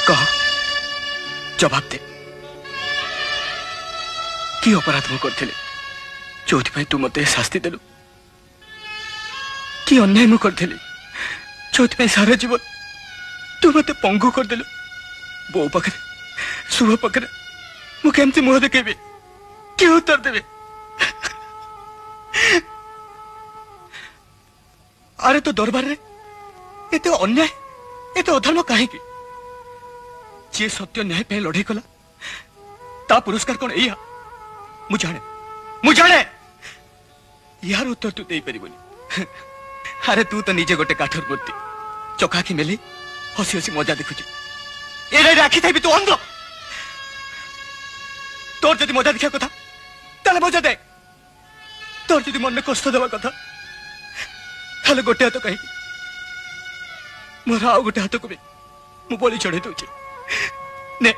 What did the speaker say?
कह जवाब दे कि अपराध मु करथिले जोथि तू मते शास्ति देलु कि अन्याय मु करथिले जोथि सारा जीवन तू मते पंगु कर देलु बो पाखरे शुभ पाखरे मु केमती मुह देखेबी कि उत्तर देबे अरे तो दरबार रे एते अन्याय एते अधर्म काहे की जे सत्य न्याय पे लड़ाई कला ता पुरस्कार कौन एया मुझे यार उत्तर तू दे परिबनी अरे तू तो निजे गोटे काठर मूर्ति चका की मेली हसी हसी मजा देखुची ए राखी थाई भी तू अंध तोर जदि मजा देखा कथा ताले मजा दे तोर जदि मन में कष्ट देवा कथा ताले गोटे हाथ कहीं मोर आउ गोटे हाथ को भी मु बलि चढ़े दूची ने